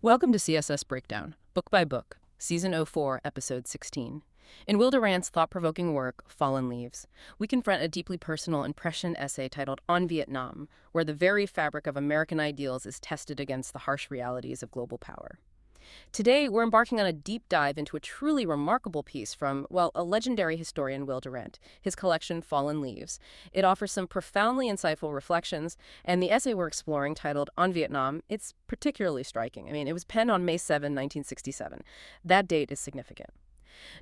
Welcome to CSS Breakdown, Book by Book, Season 04, Episode 16. In Will Durant's thought-provoking work, Fallen Leaves, we confront a deeply personal and prescient essay titled On Vietnam, where the very fabric of American ideals is tested against the harsh realities of global power. Today, we're embarking on a deep dive into a truly remarkable piece from, well, a legendary historian, Will Durant, his collection Fallen Leaves. It offers some profoundly insightful reflections, and the essay we're exploring, titled On Vietnam, it's particularly striking. It was penned on May 7, 1967. That date is significant.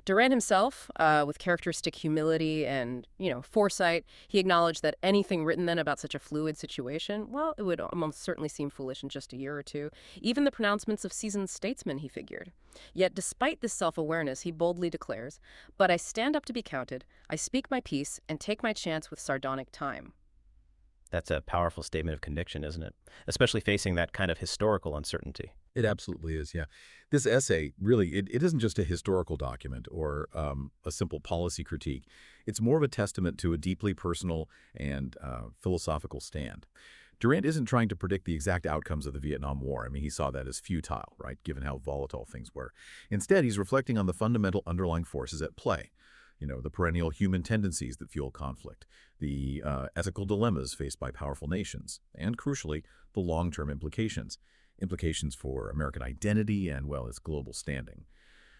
Durant himself, with characteristic humility and, foresight, he acknowledged that anything written then about such a fluid situation, well, it would almost certainly seem foolish in just a year or two. Even the pronouncements of seasoned statesmen, he figured. Yet, despite this self-awareness, he boldly declares, "But I stand up to be counted, I speak my piece, and take my chance with sardonic time." That's a powerful statement of conviction, isn't it? Especially facing that kind of historical uncertainty. It absolutely is, yeah. This essay, really, it isn't just a historical document or a simple policy critique. It's more of a testament to a deeply personal and philosophical stand. Durant isn't trying to predict the exact outcomes of the Vietnam War. He saw that as futile, right, given how volatile things were. Instead, he's reflecting on the fundamental underlying forces at play. The perennial human tendencies that fuel conflict, the ethical dilemmas faced by powerful nations, and crucially, the long-term implications for American identity and, well, its global standing.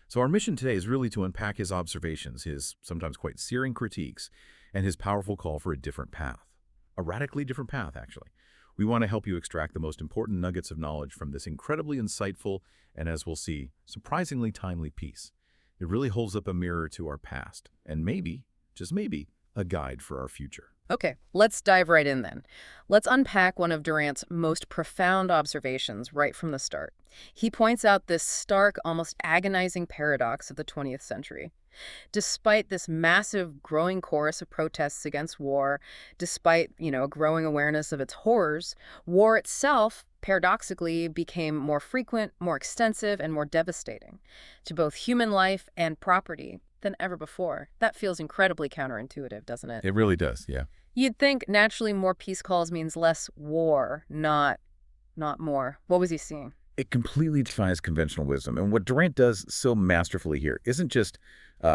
So our mission today is really to unpack his observations, his sometimes quite searing critiques, and his powerful call for a different path. A radically different path, actually. We want to help you extract the most important nuggets of knowledge from this incredibly insightful and, as we'll see, surprisingly timely piece. It really holds up a mirror to our past, and maybe, just maybe, a guide for our future. Okay, let's dive right in then. Let's unpack one of Durant's most profound observations right from the start. He points out this stark, almost agonizing paradox of the 20th century. Despite this massive growing chorus of protests against war, despite, a growing awareness of its horrors, war itself paradoxically became more frequent, more extensive, and more devastating to both human life and property than ever before. That feels incredibly counterintuitive, doesn't it? It really does, yeah. You'd think naturally more peace calls means less war, not more. What was he seeing? It completely defies conventional wisdom. And what Durant does so masterfully here isn't just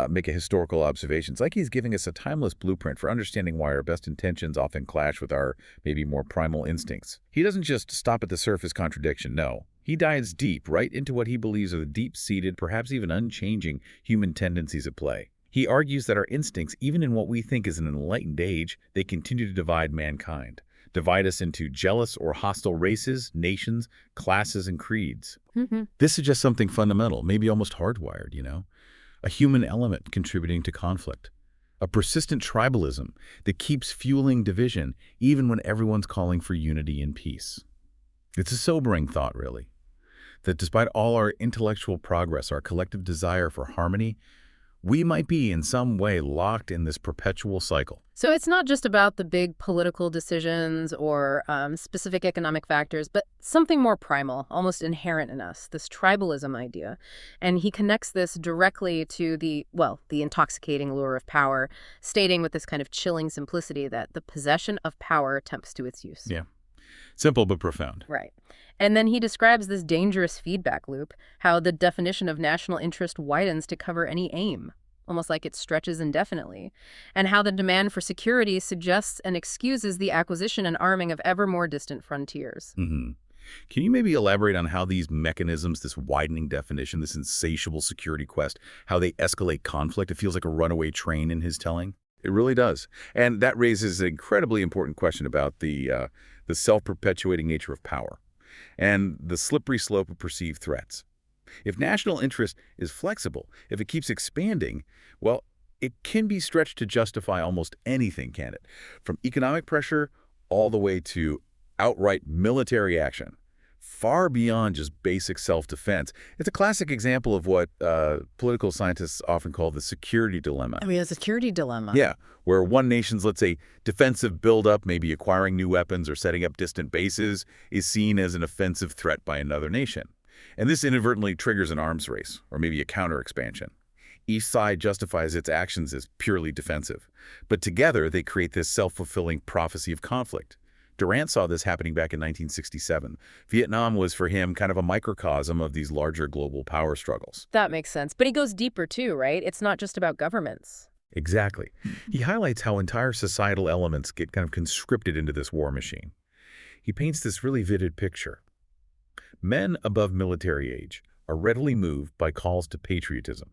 make a historical observation. It's like he's giving us a timeless blueprint for understanding why our best intentions often clash with our maybe more primal instincts. He doesn't just stop at the surface contradiction, no. He dives deep right into what he believes are the deep-seated, perhaps even unchanging human tendencies at play. He argues that our instincts, even in what we think is an enlightened age, they continue to divide mankind. Divide us into jealous or hostile races, nations, classes, and creeds. This suggests something fundamental, maybe almost hardwired, A human element contributing to conflict. A persistent tribalism that keeps fueling division even when everyone's calling for unity and peace. It's a sobering thought, really, that despite all our intellectual progress, our collective desire for harmony, we might be in some way locked in this perpetual cycle. So it's not just about the big political decisions or specific economic factors, but something more primal, almost inherent in us, this tribalism idea. And he connects this directly to the intoxicating lure of power, stating with this kind of chilling simplicity that the possession of power tempts to its use. Yeah. Simple but profound. Right. And then he describes this dangerous feedback loop, how the definition of national interest widens to cover any aim, almost like it stretches indefinitely, and how the demand for security suggests and excuses the acquisition and arming of ever more distant frontiers. Can you maybe elaborate on how these mechanisms, this widening definition, this insatiable security quest, how they escalate conflict? It feels like a runaway train in his telling. It really does. And that raises an incredibly important question about the self-perpetuating nature of power and the slippery slope of perceived threats. If national interest is flexible, if it keeps expanding, well, it can be stretched to justify almost anything, can it? From economic pressure all the way to outright military action, far beyond just basic self-defense. It's a classic example of what political scientists often call the security dilemma. A security dilemma. Yeah, where one nation's, let's say, defensive buildup, maybe acquiring new weapons or setting up distant bases, is seen as an offensive threat by another nation. And this inadvertently triggers an arms race, or maybe a counter-expansion. Each side justifies its actions as purely defensive. But together, they create this self-fulfilling prophecy of conflict. Durant saw this happening back in 1967. Vietnam was, for him, kind of a microcosm of these larger global power struggles. That makes sense. But he goes deeper too, right? It's not just about governments. Exactly. He highlights how entire societal elements get kind of conscripted into this war machine. He paints this really vivid picture. Men above military age are readily moved by calls to patriotism.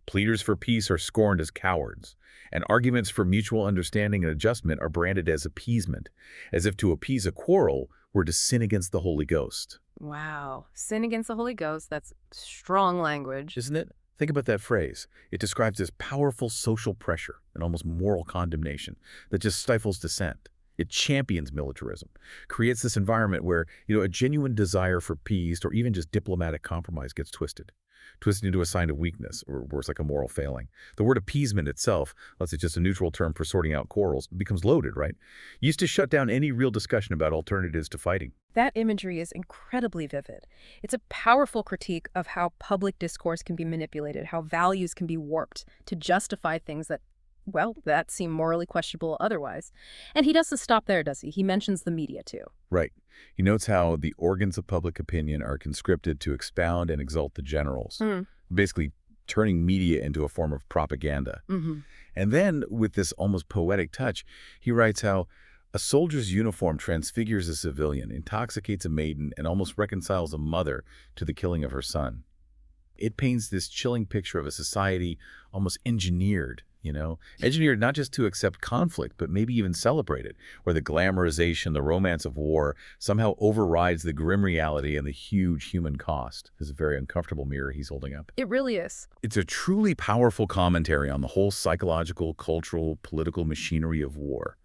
Pleaders for peace are scorned as cowards, and arguments for mutual understanding and adjustment are branded as appeasement, as if to appease a quarrel were to sin against the Holy Ghost. Wow. Sin against the Holy Ghost, that's strong language. Isn't it? Think about that phrase. It describes this powerful social pressure and almost moral condemnation that just stifles dissent. It champions militarism, creates this environment where, a genuine desire for peace or even just diplomatic compromise gets twisted into a sign of weakness, or worse, like a moral failing. The word appeasement itself, unless it's just a neutral term for sorting out quarrels, becomes loaded, right? Used to shut down any real discussion about alternatives to fighting. That imagery is incredibly vivid. It's a powerful critique of how public discourse can be manipulated, how values can be warped to justify things that seem morally questionable otherwise. And he doesn't stop there, does he? He mentions the media, too. Right. He notes how the organs of public opinion are conscripted to expound and exalt the generals, basically turning media into a form of propaganda. And then, with this almost poetic touch, he writes how a soldier's uniform transfigures a civilian, intoxicates a maiden, and almost reconciles a mother to the killing of her son. It paints this chilling picture of a society almost engineered not just to accept conflict, but maybe even celebrate it, where the glamorization, the romance of war somehow overrides the grim reality and the huge human cost. This is a very uncomfortable mirror he's holding up. It really is. It's a truly powerful commentary on the whole psychological, cultural, political machinery of war.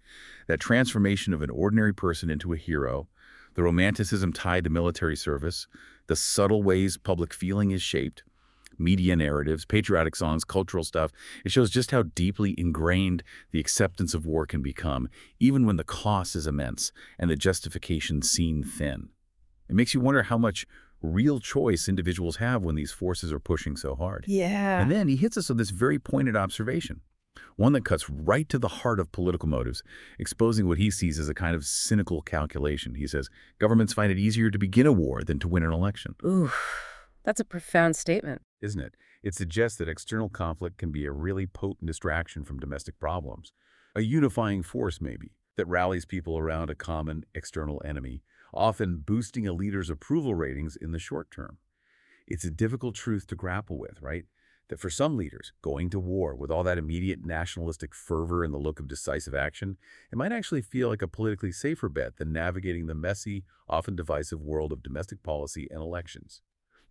That transformation of an ordinary person into a hero, the romanticism tied to military service, the subtle ways public feeling is shaped, media narratives, patriotic songs, cultural stuff. It shows just how deeply ingrained the acceptance of war can become, even when the cost is immense and the justification seen thin. It makes you wonder how much real choice individuals have when these forces are pushing so hard. Yeah. And then he hits us with this very pointed observation, one that cuts right to the heart of political motives, exposing what he sees as a kind of cynical calculation. He says, governments find it easier to begin a war than to win an election. Ooh, that's a profound statement. Isn't it? It suggests that external conflict can be a really potent distraction from domestic problems. A unifying force, maybe, that rallies people around a common external enemy, often boosting a leader's approval ratings in the short term. It's a difficult truth to grapple with, right? That for some leaders, going to war with all that immediate nationalistic fervor and the look of decisive action, it might actually feel like a politically safer bet than navigating the messy, often divisive world of domestic policy and elections.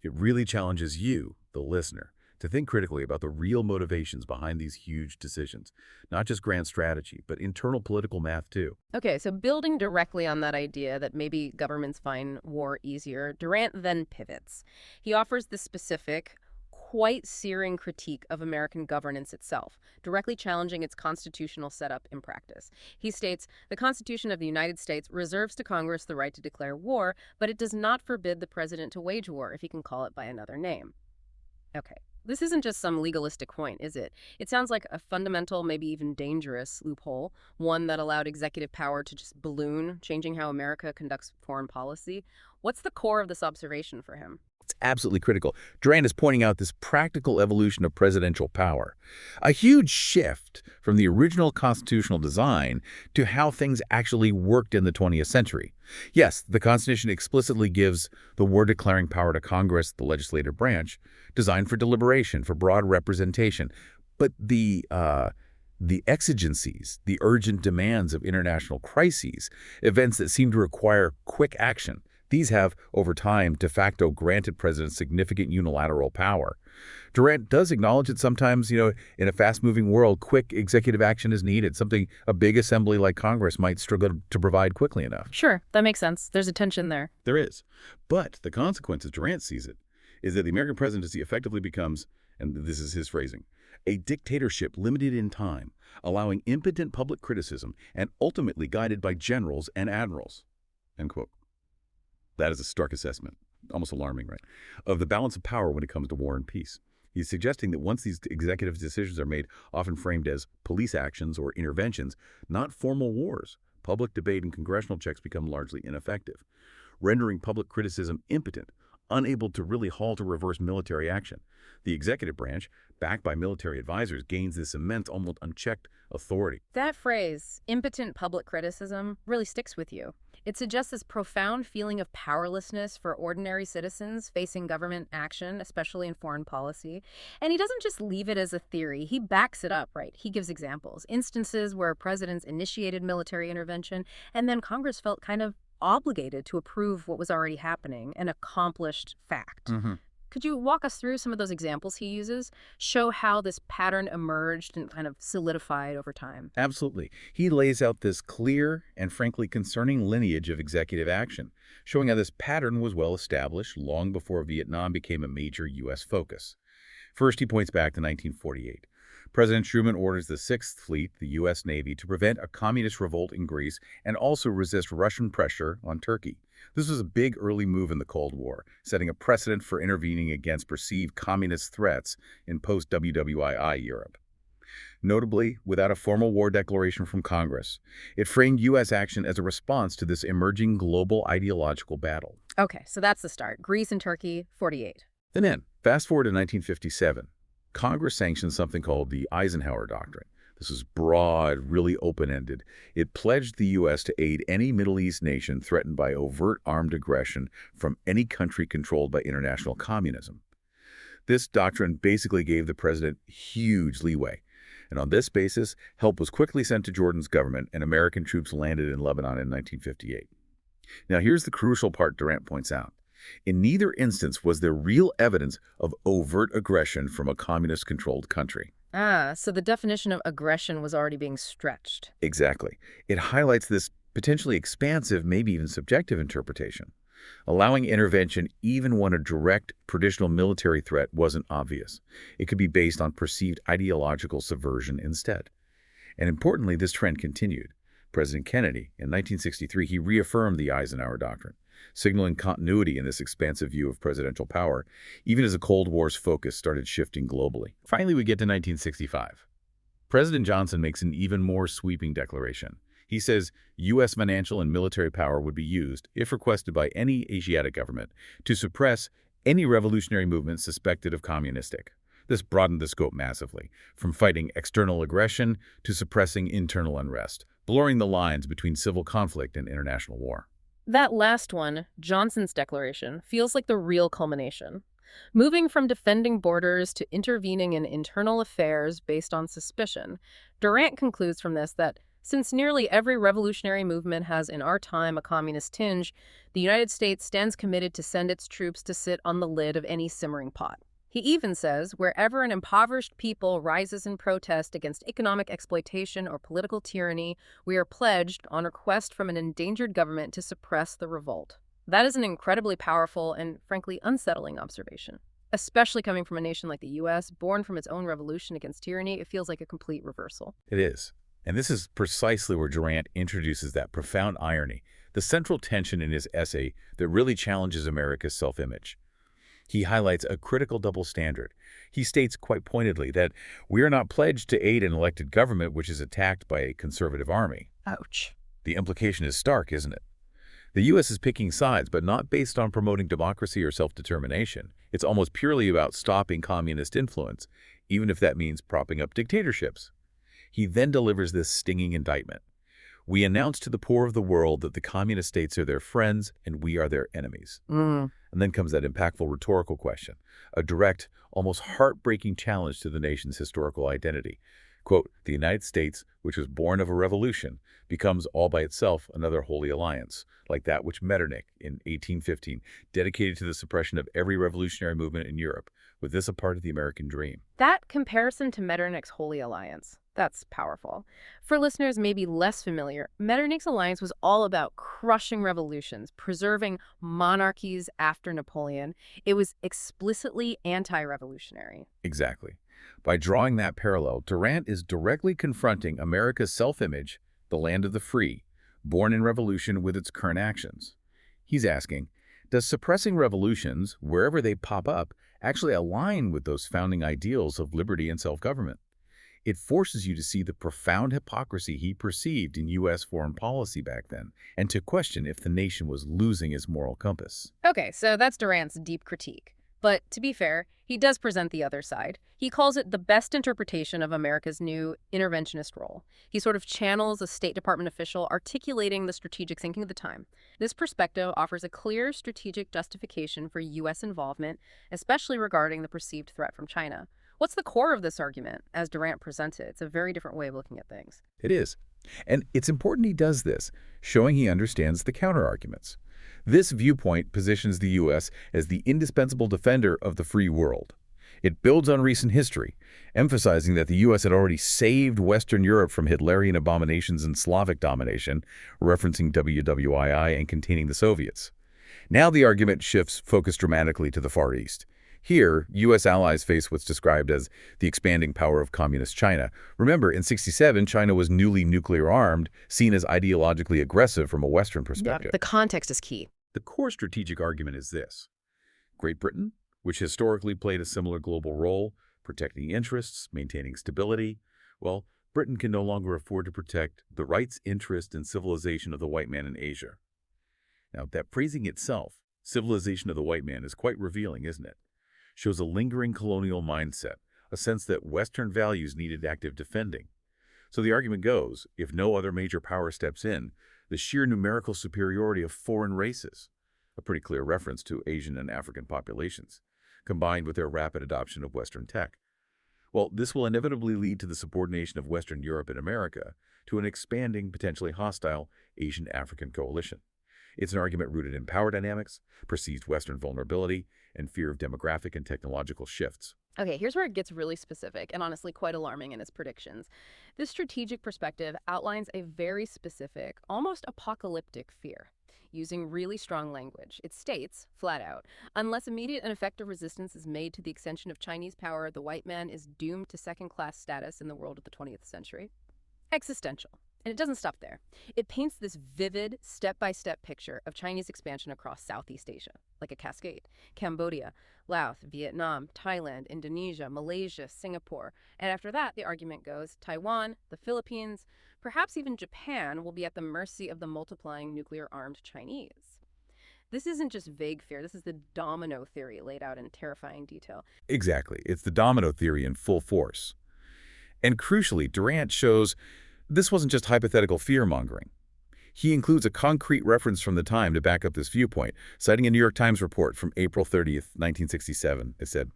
It really challenges you, the listener, to think critically about the real motivations behind these huge decisions. Not just grand strategy, but internal political math too. Okay, so building directly on that idea that maybe governments find war easier, Durant then pivots. He offers the specific, quite searing critique of American governance itself, directly challenging its constitutional setup in practice. He states, the Constitution of the United States reserves to Congress the right to declare war, but it does not forbid the president to wage war if he can call it by another name. Okay, this isn't just some legalistic point, is it? It sounds like a fundamental, maybe even dangerous loophole, one that allowed executive power to just balloon, changing how America conducts foreign policy. What's the core of this observation for him? It's absolutely critical. Durant is pointing out this practical evolution of presidential power, a huge shift from the original constitutional design to how things actually worked in the 20th century. Yes, the Constitution explicitly gives the war-declaring power to Congress, the legislative branch, designed for deliberation, for broad representation. But the exigencies, the urgent demands of international crises, events that seem to require quick action, these have, over time, de facto granted presidents significant unilateral power. Durant does acknowledge that sometimes, in a fast-moving world, quick executive action is needed, something a big assembly like Congress might struggle to provide quickly enough. Sure, that makes sense. There's a tension there. There is. But the consequence, as Durant sees it, is that the American presidency effectively becomes, and this is his phrasing, a dictatorship limited in time, allowing impotent public criticism and ultimately guided by generals and admirals. End quote. That is a stark assessment, almost alarming, right, of the balance of power when it comes to war and peace. He's suggesting that once these executive decisions are made, often framed as police actions or interventions, not formal wars, public debate and congressional checks become largely ineffective, rendering public criticism impotent, unable to really halt or reverse military action. The executive branch, backed by military advisors, gains this immense, almost unchecked authority. That phrase, impotent public criticism, really sticks with you. It suggests this profound feeling of powerlessness for ordinary citizens facing government action, especially in foreign policy. And he doesn't just leave it as a theory, he backs it up, right? He gives examples, instances where presidents initiated military intervention, and then Congress felt kind of obligated to approve what was already happening, an accomplished fact. Could you walk us through some of those examples he uses, show how this pattern emerged and kind of solidified over time? Absolutely. He lays out this clear and frankly concerning lineage of executive action, showing how this pattern was well established long before Vietnam became a major U.S. focus. First, he points back to 1948. President Truman orders the Sixth Fleet, the U.S. Navy, to prevent a communist revolt in Greece and also resist Russian pressure on Turkey. This was a big early move in the Cold War, setting a precedent for intervening against perceived communist threats in post-WWII Europe. Notably, without a formal war declaration from Congress, it framed U.S. action as a response to this emerging global ideological battle. Okay, so that's the start. Greece and Turkey, 48. Then, fast forward to 1957. Congress sanctioned something called the Eisenhower Doctrine. This was broad, really open-ended. It pledged the U.S. to aid any Middle East nation threatened by overt armed aggression from any country controlled by international communism. This doctrine basically gave the president huge leeway. And on this basis, help was quickly sent to Jordan's government, and American troops landed in Lebanon in 1958. Now, here's the crucial part Durant points out. In neither instance was there real evidence of overt aggression from a communist-controlled country. So the definition of aggression was already being stretched. Exactly. It highlights this potentially expansive, maybe even subjective interpretation, allowing intervention even when a direct, traditional military threat wasn't obvious. It could be based on perceived ideological subversion instead. And importantly, this trend continued. President Kennedy, in 1963, he reaffirmed the Eisenhower Doctrine, signaling continuity in this expansive view of presidential power, even as the Cold War's focus started shifting globally. Finally, we get to 1965. President Johnson makes an even more sweeping declaration. He says U.S. financial and military power would be used, if requested by any Asiatic government, to suppress any revolutionary movement suspected of communistic. This broadened the scope massively, from fighting external aggression to suppressing internal unrest, blurring the lines between civil conflict and international war. That last one, Johnson's declaration, feels like the real culmination. Moving from defending borders to intervening in internal affairs based on suspicion, Durant concludes from this that since nearly every revolutionary movement has in our time a communist tinge, the United States stands committed to send its troops to sit on the lid of any simmering pot. He even says, wherever an impoverished people rises in protest against economic exploitation or political tyranny, we are pledged, on request from an endangered government, to suppress the revolt. That is an incredibly powerful and, frankly, unsettling observation. Especially coming from a nation like the U.S., born from its own revolution against tyranny, it feels like a complete reversal. It is. And this is precisely where Durant introduces that profound irony, the central tension in his essay that really challenges America's self-image. He highlights a critical double standard. He states quite pointedly that we are not pledged to aid an elected government which is attacked by a conservative army. Ouch. The implication is stark, isn't it? The U.S. is picking sides, but not based on promoting democracy or self-determination. It's almost purely about stopping communist influence, even if that means propping up dictatorships. He then delivers this stinging indictment. We announce to the poor of the world that the communist states are their friends and we are their enemies. And then comes that impactful rhetorical question, a direct, almost heartbreaking challenge to the nation's historical identity. Quote, the United States, which was born of a revolution, becomes all by itself another holy alliance, like that which Metternich, in 1815, dedicated to the suppression of every revolutionary movement in Europe, with this a part of the American dream. That comparison to Metternich's Holy Alliance, that's powerful. For listeners maybe less familiar, Metternich's alliance was all about crushing revolutions, preserving monarchies after Napoleon. It was explicitly anti-revolutionary. Exactly. By drawing that parallel, Durant is directly confronting America's self-image, the land of the free, born in revolution, with its current actions. He's asking, does suppressing revolutions, wherever they pop up, actually align with those founding ideals of liberty and self-government? It forces you to see the profound hypocrisy he perceived in U.S. foreign policy back then, and to question if the nation was losing its moral compass. Okay, so that's Durant's deep critique. But to be fair, he does present the other side. He calls it the best interpretation of America's new interventionist role. He sort of channels a State Department official articulating the strategic thinking of the time. This perspective offers a clear strategic justification for U.S. involvement, especially regarding the perceived threat from China. What's the core of this argument, as Durant presents it? It's a very different way of looking at things. It is. And it's important he does this, showing he understands the counterarguments. This viewpoint positions the U.S. as the indispensable defender of the free world. It builds on recent history, emphasizing that the U.S. had already saved Western Europe from Hitlerian abominations and Slavic domination, referencing WWII and containing the Soviets. Now the argument shifts focus dramatically to the Far East. Here, U.S. allies face what's described as the expanding power of communist China. Remember, in '67, China was newly nuclear-armed, seen as ideologically aggressive from a Western perspective. The context is key. The core strategic argument is this. Great Britain, which historically played a similar global role, protecting interests, maintaining stability, well, Britain can no longer afford to protect the rights, interest, and civilization of the white man in Asia. Now, that phrasing itself, civilization of the white man, is quite revealing, isn't it? Shows a lingering colonial mindset, a sense that Western values needed active defending. So the argument goes, if no other major power steps in, the sheer numerical superiority of foreign races, a pretty clear reference to Asian and African populations, combined with their rapid adoption of Western tech. Well, this will inevitably lead to the subordination of Western Europe and America to an expanding, potentially hostile Asian-African coalition. It's an argument rooted in power dynamics, perceived Western vulnerability, and fear of demographic and technological shifts. Okay, here's where it gets really specific and honestly quite alarming in its predictions. This strategic perspective outlines a very specific, almost apocalyptic fear. Using really strong language, it states, flat out, unless immediate and effective resistance is made to the extension of Chinese power, the white man is doomed to second-class status in the world of the 20th century. Existential. And it doesn't stop there. It paints this vivid, step-by-step picture of Chinese expansion across Southeast Asia, like a cascade. Cambodia, Laos, Vietnam, Thailand, Indonesia, Malaysia, Singapore. And after that, the argument goes, Taiwan, the Philippines, perhaps even Japan will be at the mercy of the multiplying nuclear-armed Chinese. This isn't just vague fear. This is the domino theory laid out in terrifying detail. Exactly. It's the domino theory in full force. And crucially, Durant shows this wasn't just hypothetical fear-mongering. He includes a concrete reference from the time to back up this viewpoint, citing a New York Times report from April 30th, 1967. It said,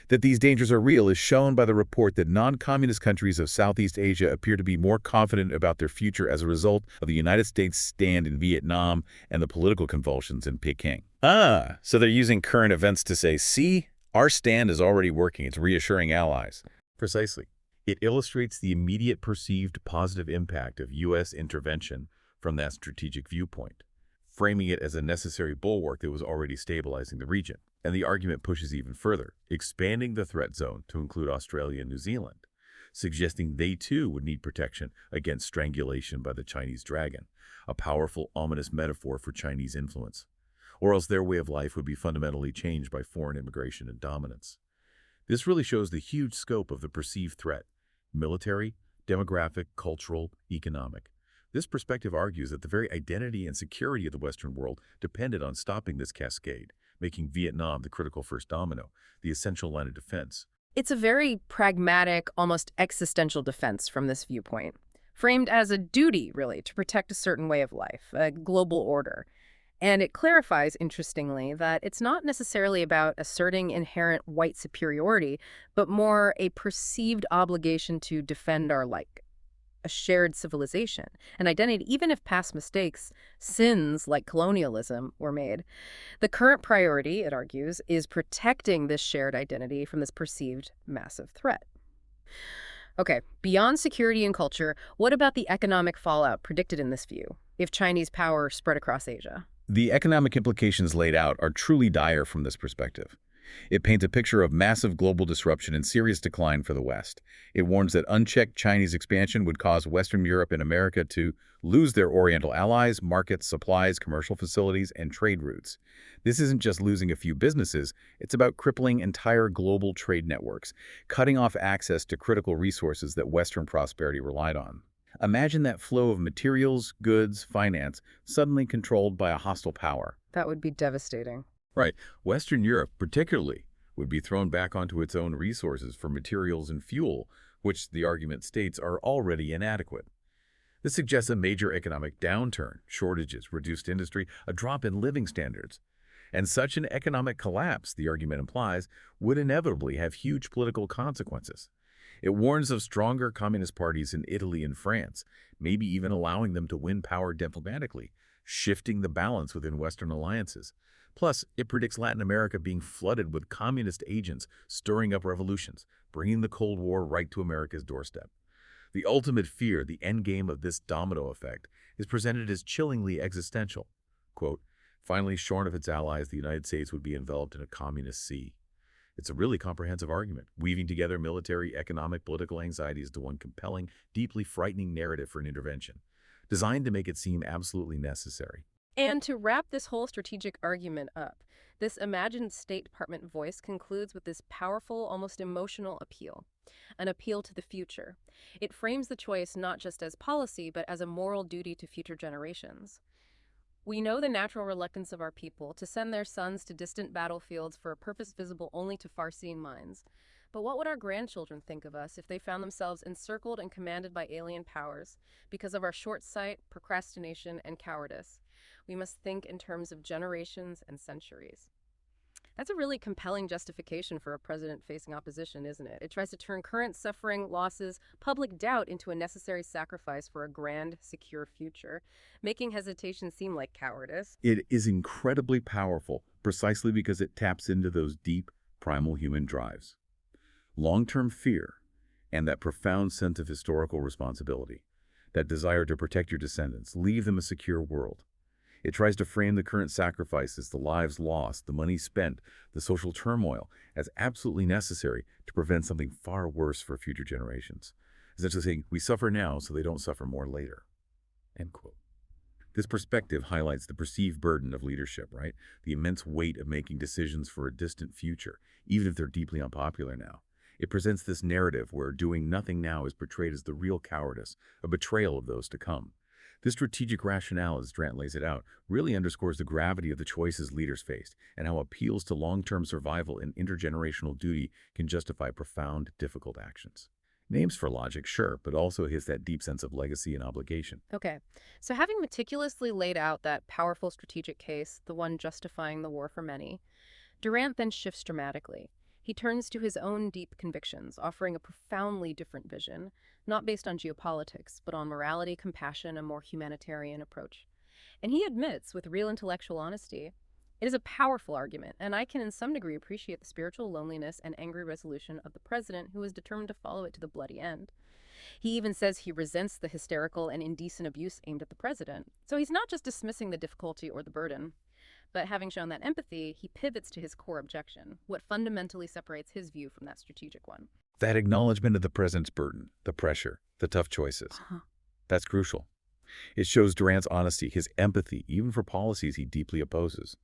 that these dangers are real is shown by the report that non-communist countries of Southeast Asia appear to be more confident about their future as a result of the United States' stand in Vietnam and the political convulsions in Peking. So they're using current events to say, see, our stand is already working. It's reassuring allies. Precisely. It illustrates the immediate perceived positive impact of U.S. intervention from that strategic viewpoint, framing it as a necessary bulwark that was already stabilizing the region. And the argument pushes even further, expanding the threat zone to include Australia and New Zealand, suggesting they too would need protection against strangulation by the Chinese dragon, a powerful, ominous metaphor for Chinese influence, or else their way of life would be fundamentally changed by foreign immigration and dominance. This really shows the huge scope of the perceived threat: military, demographic, cultural, economic. This perspective argues that the very identity and security of the Western world depended on stopping this cascade, making Vietnam the critical first domino, the essential line of defense. It's a very pragmatic, almost existential defense from this viewpoint, framed as a duty, really, to protect a certain way of life, a global order. And it clarifies, interestingly, that it's not necessarily about asserting inherent white superiority, but more a perceived obligation to defend our like, a shared civilization, an identity, even if past mistakes, sins like colonialism, were made. The current priority, it argues, is protecting this shared identity from this perceived massive threat. Okay, beyond security and culture, what about the economic fallout predicted in this view, if Chinese power spread across Asia? The economic implications laid out are truly dire from this perspective. It paints a picture of massive global disruption and serious decline for the West. It warns that unchecked Chinese expansion would cause Western Europe and America to lose their Oriental allies, markets, supplies, commercial facilities, and trade routes. This isn't just losing a few businesses, it's about crippling entire global trade networks, cutting off access to critical resources that Western prosperity relied on. Imagine that flow of materials, goods, finance, suddenly controlled by a hostile power. That would be devastating. Right. Western Europe, particularly, would be thrown back onto its own resources for materials and fuel, which the argument states are already inadequate. This suggests a major economic downturn, shortages, reduced industry, a drop in living standards. And such an economic collapse, the argument implies, would inevitably have huge political consequences. It warns of stronger communist parties in Italy and France, maybe even allowing them to win power diplomatically, shifting the balance within Western alliances. Plus, it predicts Latin America being flooded with communist agents stirring up revolutions, bringing the Cold War right to America's doorstep. The ultimate fear, the endgame of this domino effect, is presented as chillingly existential. Quote, finally shorn of its allies, the United States would be enveloped in a communist sea. It's a really comprehensive argument, weaving together military, economic, political anxieties into one compelling, deeply frightening narrative for an intervention, designed to make it seem absolutely necessary. And to wrap this whole strategic argument up, this imagined State Department voice concludes with this powerful, almost emotional appeal, an appeal to the future. It frames the choice not just as policy, but as a moral duty to future generations. We know the natural reluctance of our people to send their sons to distant battlefields for a purpose visible only to far-seeing minds. But what would our grandchildren think of us if they found themselves encircled and commanded by alien powers because of our short sight, procrastination, and cowardice? We must think in terms of generations and centuries. That's a really compelling justification for a president facing opposition, isn't it? It tries to turn current suffering, losses, public doubt into a necessary sacrifice for a grand, secure future, making hesitation seem like cowardice. It is incredibly powerful precisely because it taps into those deep, primal human drives. Long-term fear and that profound sense of historical responsibility, that desire to protect your descendants, leave them a secure world. It tries to frame the current sacrifices, the lives lost, the money spent, the social turmoil, as absolutely necessary to prevent something far worse for future generations. Essentially saying, we suffer now so they don't suffer more later. End quote. This perspective highlights the perceived burden of leadership, right? The immense weight of making decisions for a distant future, even if they're deeply unpopular now. It presents this narrative where doing nothing now is portrayed as the real cowardice, a betrayal of those to come. This strategic rationale, as Durant lays it out, really underscores the gravity of the choices leaders faced and how appeals to long-term survival and intergenerational duty can justify profound, difficult actions. Names for logic, sure, but also hits that deep sense of legacy and obligation. Okay, so having meticulously laid out that powerful strategic case, the one justifying the war for many, Durant then shifts dramatically. He turns to his own deep convictions, offering a profoundly different vision, not based on geopolitics, but on morality, compassion, a more humanitarian approach. And he admits, with real intellectual honesty, it is a powerful argument, and I can in some degree appreciate the spiritual loneliness and angry resolution of the president who is determined to follow it to the bloody end. He even says he resents the hysterical and indecent abuse aimed at the president. So he's not just dismissing the difficulty or the burden, but having shown that empathy, he pivots to his core objection, what fundamentally separates his view from that strategic one. That acknowledgement of the president's burden, the pressure, the tough choices. That's crucial. It shows Durant's honesty, his empathy, even for policies he deeply opposes.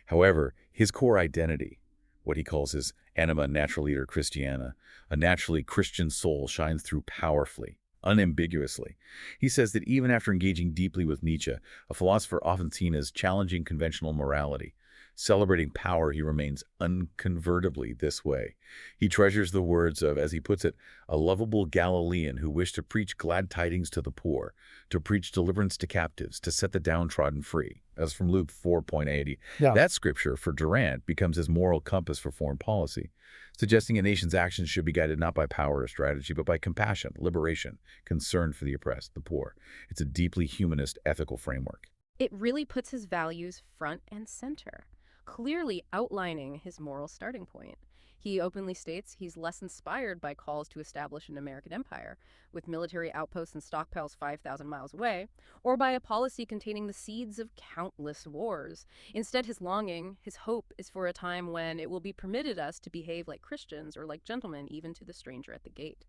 However, his core identity, what he calls his anima naturaliter Christiana, a naturally Christian soul, shines through powerfully, unambiguously. He says that even after engaging deeply with Nietzsche, a philosopher often seen as challenging conventional morality, celebrating power, he remains unconvertibly this way. He treasures the words of, as he puts it, a lovable Galilean who wished to preach glad tidings to the poor, to preach deliverance to captives, to set the downtrodden free. As from Luke 4:80. Yeah. That scripture for Durant becomes his moral compass for foreign policy, suggesting a nation's actions should be guided not by power or strategy, but by compassion, liberation, concern for the oppressed, the poor. It's a deeply humanist ethical framework. It really puts his values front and center. clearly outlining his moral starting point. He openly states he's less inspired by calls to establish an American empire, with military outposts and stockpiles 5,000 miles away, or by a policy containing the seeds of countless wars. Instead, his longing, his hope, is for a time when it will be permitted us to behave like Christians or like gentlemen, even to the stranger at the gate.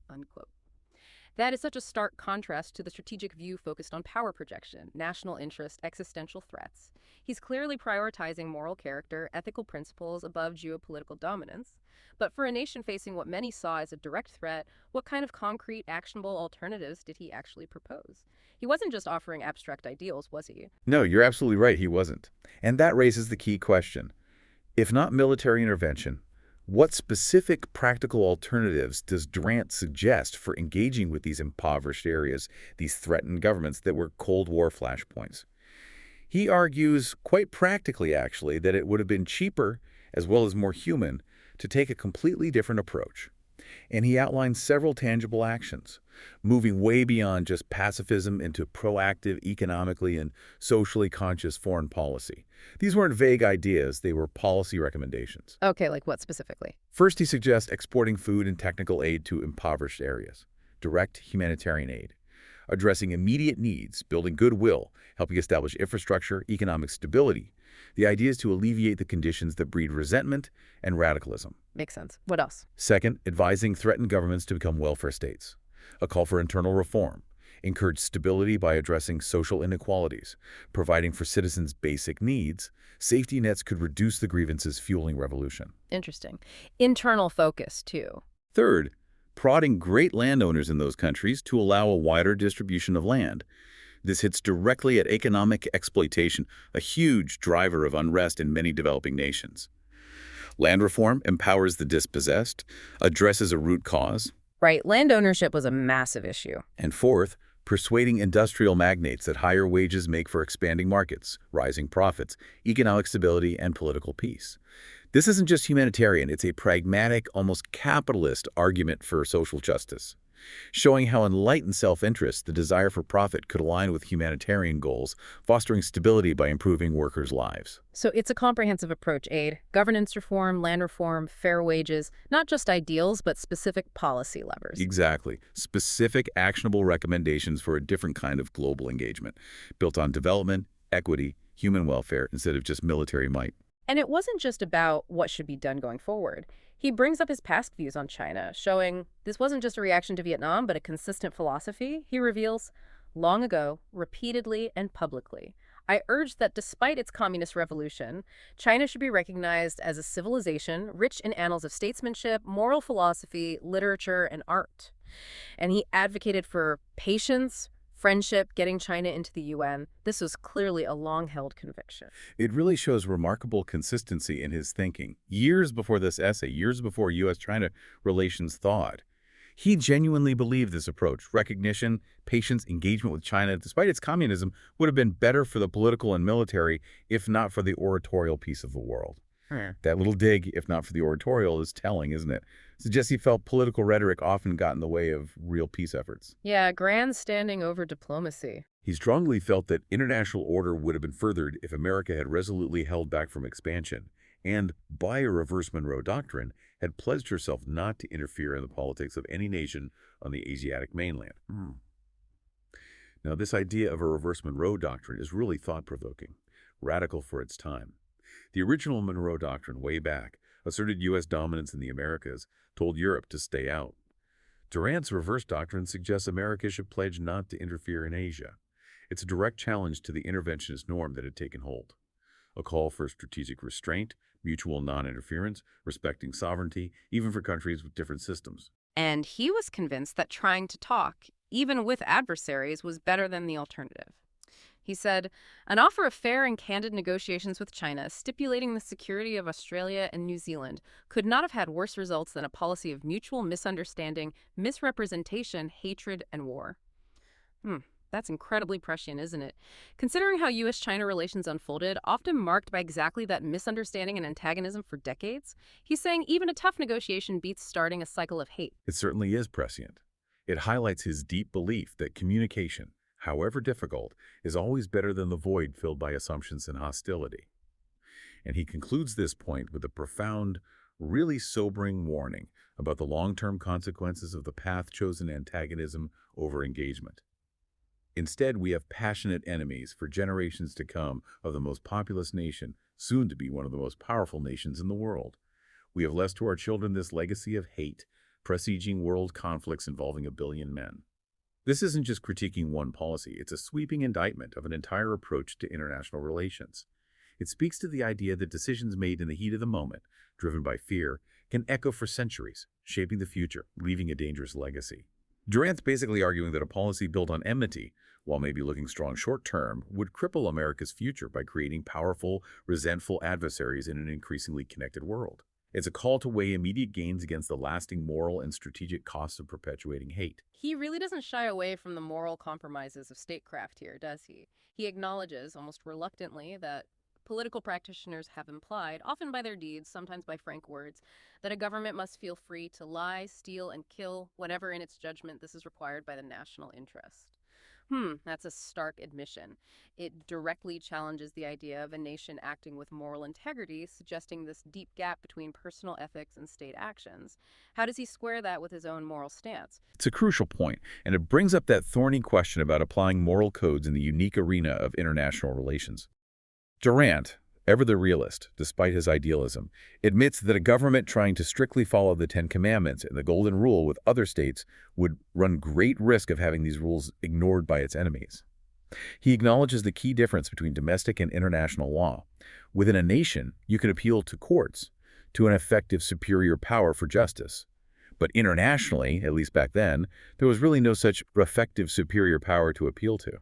Unquote. That is such a stark contrast to the strategic view focused on power projection, national interest, existential threats. He's clearly prioritizing moral character, ethical principles above geopolitical dominance. But for a nation facing what many saw as a direct threat, what kind of concrete, actionable alternatives did he actually propose? He wasn't just offering abstract ideals, was he? No, you're absolutely right, he wasn't. And that raises the key question. If not military intervention, what specific practical alternatives does Durant suggest for engaging with these impoverished areas, these threatened governments that were Cold War flashpoints? He argues, quite practically actually, that it would have been cheaper, as well as more human, to take a completely different approach. And he outlines several tangible actions, moving way beyond just pacifism into proactive, economically and socially conscious foreign policy. These weren't vague ideas, they were policy recommendations. Okay, like what specifically? First, he suggests exporting food and technical aid to impoverished areas, direct humanitarian aid, addressing immediate needs, building goodwill, helping establish infrastructure, economic stability. The idea is to alleviate the conditions that breed resentment and radicalism. Makes sense. What else? Second, advising threatened governments to become welfare states. A call for internal reform. Encourage stability by addressing social inequalities, providing for citizens' basic needs. Safety nets could reduce the grievances fueling revolution. Interesting. Internal focus, too. Third, prodding great landowners in those countries to allow a wider distribution of land. This hits directly at economic exploitation, a huge driver of unrest in many developing nations. Land reform empowers the dispossessed, addresses a root cause. Right, land ownership was a massive issue. And fourth, persuading industrial magnates that higher wages make for expanding markets, rising profits, economic stability, and political peace. This isn't just humanitarian, it's a pragmatic, almost capitalist argument for social justice, showing how enlightened self-interest, the desire for profit, could align with humanitarian goals, fostering stability by improving workers' lives. So it's a comprehensive approach, aid, governance reform, land reform, fair wages, not just ideals, but specific policy levers. Exactly. Specific, actionable recommendations for a different kind of global engagement, built on development, equity, human welfare, instead of just military might. And it wasn't just about what should be done going forward. He brings up his past views on China, showing this wasn't just a reaction to Vietnam, but a consistent philosophy. He reveals, long ago, repeatedly and publicly, I urged that despite its communist revolution, China should be recognized as a civilization rich in annals of statesmanship, moral philosophy, literature, and art. And he advocated for patience, friendship, getting China into the UN. This was clearly a long-held conviction. It really shows remarkable consistency in his thinking. Years before this essay, years before U.S.-China relations thawed, he genuinely believed this approach, recognition, patience, engagement with China, despite its communism, would have been better for the political and military, if not for the oratorial peace of the world. That little dig, if not for the oratorial, is telling, isn't it? Suggests he felt political rhetoric often got in the way of real peace efforts. Yeah, grandstanding over diplomacy. He strongly felt that international order would have been furthered if America had resolutely held back from expansion, and, by a reverse Monroe Doctrine, had pledged herself not to interfere in the politics of any nation on the Asiatic mainland. Now, this idea of a reverse Monroe Doctrine is really thought-provoking, radical for its time. The original Monroe Doctrine, way back, asserted U.S. dominance in the Americas, told Europe to stay out. Durant's reverse doctrine suggests America should pledge not to interfere in Asia. It's a direct challenge to the interventionist norm that had taken hold. A call for strategic restraint, mutual non-interference, respecting sovereignty, even for countries with different systems. And he was convinced that trying to talk, even with adversaries, was better than the alternative. He said, an offer of fair and candid negotiations with China, stipulating the security of Australia and New Zealand, could not have had worse results than a policy of mutual misunderstanding, misrepresentation, hatred, and war. That's incredibly prescient, isn't it? Considering how U.S.-China relations unfolded, often marked by exactly that misunderstanding and antagonism for decades, he's saying even a tough negotiation beats starting a cycle of hate. It certainly is prescient. It highlights his deep belief that communication, however difficult, is always better than the void filled by assumptions and hostility. And he concludes this point with a profound, really sobering warning about the long-term consequences of the path-chosen antagonism over engagement. Instead, we have passionate enemies for generations to come of the most populous nation, soon to be one of the most powerful nations in the world. We have left to our children this legacy of hate, presaging world conflicts involving 1 billion men. This isn't just critiquing one policy, it's a sweeping indictment of an entire approach to international relations. It speaks to the idea that decisions made in the heat of the moment, driven by fear, can echo for centuries, shaping the future, leaving a dangerous legacy. Durant's basically arguing that a policy built on enmity, while maybe looking strong short-term, would cripple America's future by creating powerful, resentful adversaries in an increasingly connected world. It's a call to weigh immediate gains against the lasting moral and strategic costs of perpetuating hate. He really doesn't shy away from the moral compromises of statecraft here, does he? He acknowledges, almost reluctantly, that political practitioners have implied, often by their deeds, sometimes by frank words, that a government must feel free to lie, steal, and kill whenever in its judgment this is required by the national interest. That's a stark admission. It directly challenges the idea of a nation acting with moral integrity, suggesting this deep gap between personal ethics and state actions. How does he square that with his own moral stance? It's a crucial point, and it brings up that thorny question about applying moral codes in the unique arena of international relations. Durant, ever the realist, despite his idealism, admits that a government trying to strictly follow the Ten Commandments and the Golden Rule with other states would run great risk of having these rules ignored by its enemies. He acknowledges the key difference between domestic and international law. Within a nation, you can appeal to courts, to an effective superior power for justice. But internationally, at least back then, there was really no such effective superior power to appeal to.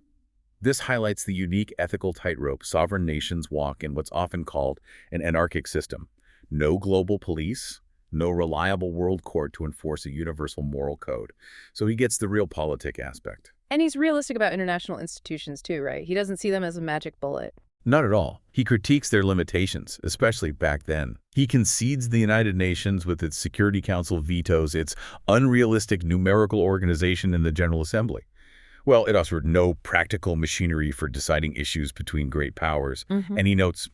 This highlights the unique ethical tightrope sovereign nations walk in what's often called an anarchic system. No global police, no reliable world court to enforce a universal moral code. So he gets the realpolitik aspect. And he's realistic about international institutions too, right? He doesn't see them as a magic bullet. Not at all. He critiques their limitations, especially back then. He concedes the United Nations with its Security Council vetoes, its unrealistic numerical organization in the General Assembly. Well, it offered no practical machinery for deciding issues between great powers. And he notes,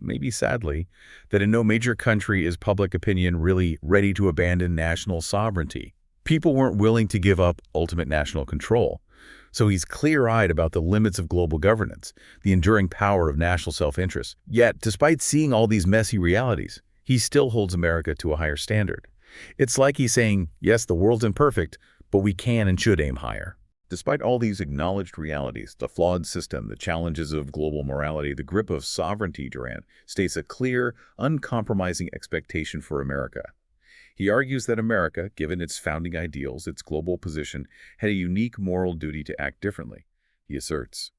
maybe sadly, that in no major country is public opinion really ready to abandon national sovereignty. People weren't willing to give up ultimate national control. So he's clear-eyed about the limits of global governance, the enduring power of national self-interest. Yet, despite seeing all these messy realities, he still holds America to a higher standard. It's like he's saying, yes, the world's imperfect, but we can and should aim higher. Despite all these acknowledged realities, the flawed system, the challenges of global morality, the grip of sovereignty, Durant states a clear, uncompromising expectation for America. He argues that America, given its founding ideals, its global position, had a unique moral duty to act differently. He asserts,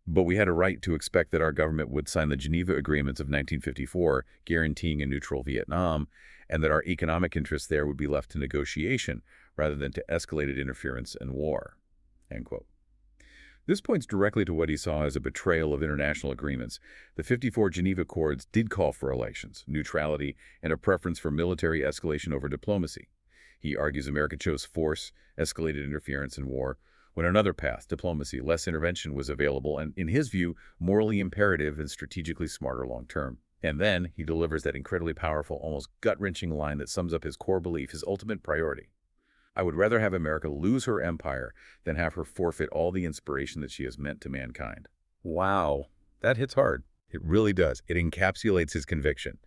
but we had a right to expect that our government would sign the Geneva Agreements of 1954, guaranteeing a neutral Vietnam, and that our economic interests there would be left to negotiation rather than to escalated interference and war. End quote. This points directly to what he saw as a betrayal of international agreements. The 54 Geneva Accords did call for relations, neutrality, and a preference for military escalation over diplomacy. He argues America chose force, escalated interference, and war, when another path, diplomacy, less intervention, was available and, in his view, morally imperative and strategically smarter long-term. And then he delivers that incredibly powerful, almost gut-wrenching line that sums up his core belief, his ultimate priority. I would rather have America lose her empire than have her forfeit all the inspiration that she has meant to mankind. Wow, that hits hard. It really does. It encapsulates his conviction.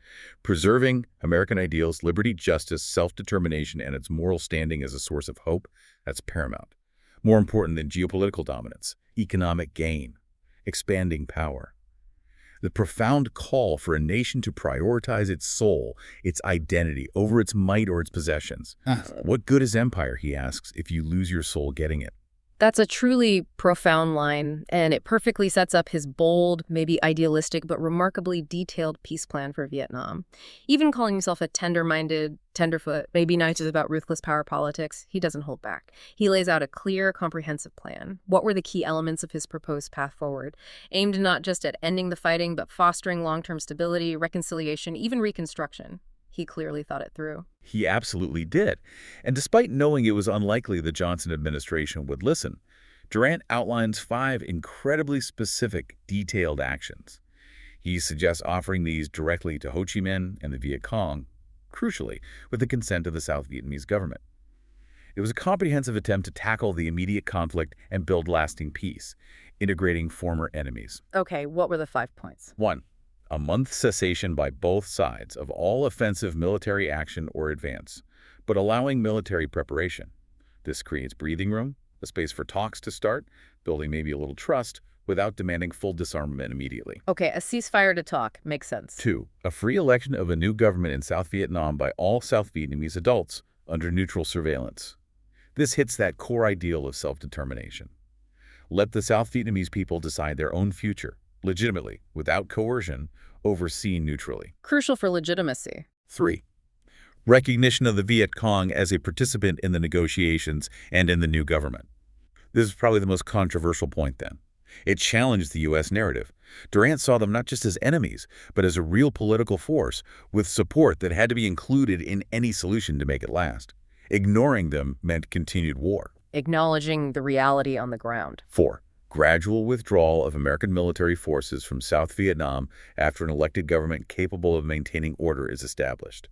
Preserving American ideals, liberty, justice, self-determination, and its moral standing as a source of hope, that's paramount. More important than geopolitical dominance, economic gain, expanding power. The profound call for a nation to prioritize its soul, its identity, over its might or its possessions. What good is empire, he asks, if you lose your soul getting it? That's a truly profound line, and it perfectly sets up his bold, maybe idealistic, but remarkably detailed peace plan for Vietnam. Even calling himself a tender-minded, tenderfoot, maybe nice about ruthless power politics, he doesn't hold back. He lays out a clear, comprehensive plan. What were the key elements of his proposed path forward? Aimed not just at ending the fighting, but fostering long-term stability, reconciliation, even reconstruction. He clearly thought it through. He absolutely did. And despite knowing it was unlikely the Johnson administration would listen, Durant outlines 5 incredibly specific, detailed actions. He suggests offering these directly to Ho Chi Minh and the Viet Cong, crucially, with the consent of the South Vietnamese government. It was a comprehensive attempt to tackle the immediate conflict and build lasting peace, integrating former enemies. Okay, what were the 5 points? 1. A month cessation by both sides of all offensive military action or advance, but allowing military preparation. This creates breathing room, a space for talks to start, building maybe a little trust, without demanding full disarmament immediately. Okay, a ceasefire to talk. Makes sense. 2. A free election of a new government in South Vietnam by all South Vietnamese adults under neutral surveillance. This hits that core ideal of self-determination. Let the South Vietnamese people decide their own future, legitimately, without coercion, overseen neutrally. Crucial for legitimacy. 3. Recognition of the Viet Cong as a participant in the negotiations and in the new government. This is probably the most controversial point then. It challenged the U.S. narrative. Durant saw them not just as enemies, but as a real political force with support that had to be included in any solution to make it last. Ignoring them meant continued war. Acknowledging the reality on the ground. 4. Gradual withdrawal of American military forces from South Vietnam after an elected government capable of maintaining order is established.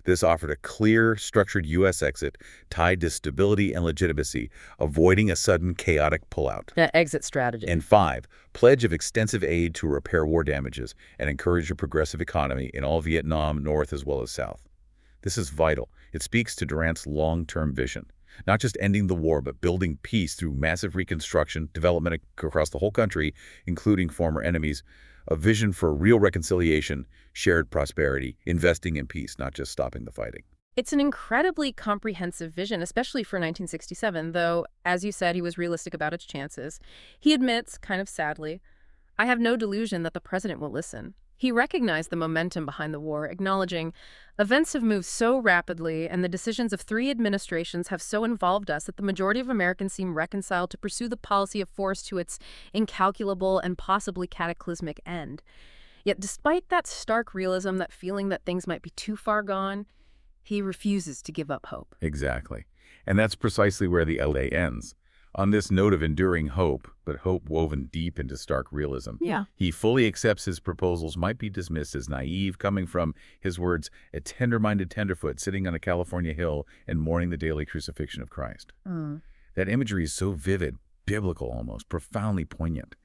This offered a clear, structured U.S. exit tied to stability and legitimacy, avoiding a sudden chaotic pullout. That exit strategy. And 5. Pledge of extensive aid to repair war damages and encourage a progressive economy in all Vietnam, North as well as South. This is vital. It speaks to Durant's long-term vision. Not just ending the war, but building peace through massive reconstruction, development across the whole country, including former enemies, a vision for real reconciliation, shared prosperity, investing in peace, not just stopping the fighting. It's an incredibly comprehensive vision, especially for 1967, though, as you said, he was realistic about its chances. He admits, kind of sadly, "I have no delusion that the president will listen." He recognized the momentum behind the war, acknowledging, "Events have moved so rapidly, and the decisions of 3 administrations have so involved us that the majority of Americans seem reconciled to pursue the policy of force to its incalculable and possibly cataclysmic end." Yet despite that stark realism, that feeling that things might be too far gone, he refuses to give up hope. Exactly. And that's precisely where the LA ends. On this note of enduring hope, but hope woven deep into stark realism. Yeah. He fully accepts his proposals might be dismissed as naive, coming from, his words, a tender-minded tenderfoot sitting on a California hill and mourning the daily crucifixion of Christ. That imagery is so vivid, biblical almost, profoundly poignant.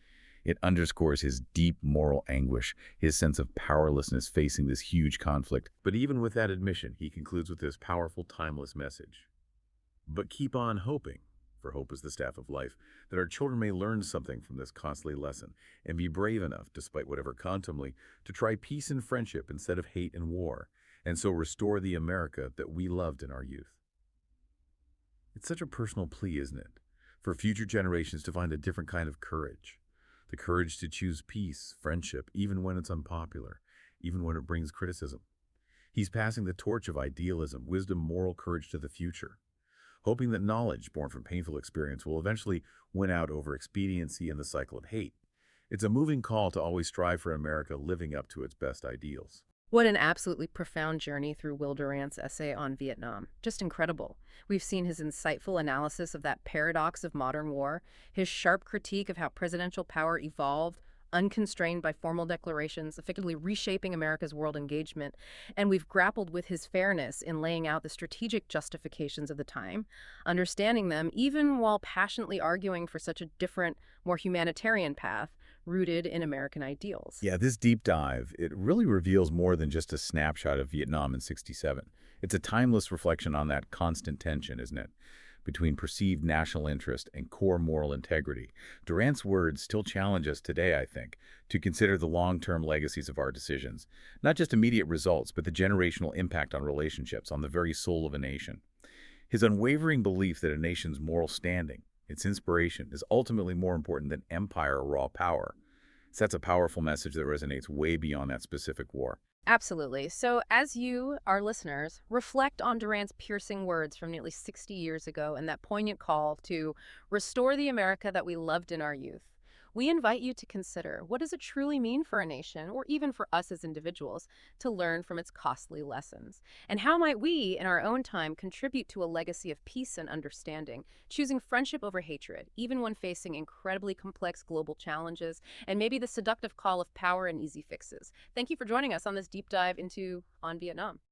It underscores his deep moral anguish, his sense of powerlessness facing this huge conflict. But even with that admission, he concludes with this powerful, timeless message. But keep on hoping, for hope is the staff of life, that our children may learn something from this costly lesson and be brave enough, despite whatever contumely, to try peace and friendship instead of hate and war, and so restore the America that we loved in our youth. It's such a personal plea, isn't it, for future generations to find a different kind of courage. The courage to choose peace, friendship, even when it's unpopular, even when it brings criticism. He's passing the torch of idealism, wisdom, moral courage to the future, hoping that knowledge born from painful experience will eventually win out over expediency and the cycle of hate. It's a moving call to always strive for America living up to its best ideals. What an absolutely profound journey through Will Durant's essay on Vietnam. Just incredible. We've seen his insightful analysis of that paradox of modern war, his sharp critique of how presidential power evolved, unconstrained by formal declarations, effectively reshaping America's world engagement, and we've grappled with his fairness in laying out the strategic justifications of the time, understanding them even while passionately arguing for such a different, more humanitarian path rooted in American ideals. Yeah, this deep dive, it really reveals more than just a snapshot of Vietnam in '67. It's a timeless reflection on that constant tension, isn't it, between perceived national interest and core moral integrity. Durant's words still challenge us today, I think, to consider the long-term legacies of our decisions, not just immediate results, but the generational impact on relationships, on the very soul of a nation. His unwavering belief that a nation's moral standing, its inspiration, is ultimately more important than empire or raw power. So that's a powerful message that resonates way beyond that specific war. Absolutely. So as you, our listeners, reflect on Durant's piercing words from nearly 60 years ago and that poignant call to restore the America that we loved in our youth, We invite you to consider, what does it truly mean for a nation, or even for us as individuals, to learn from its costly lessons? And how might we, in our own time, contribute to a legacy of peace and understanding, choosing friendship over hatred, even when facing incredibly complex global challenges, and maybe the seductive call of power and easy fixes? Thank you for joining us on this deep dive into On Vietnam.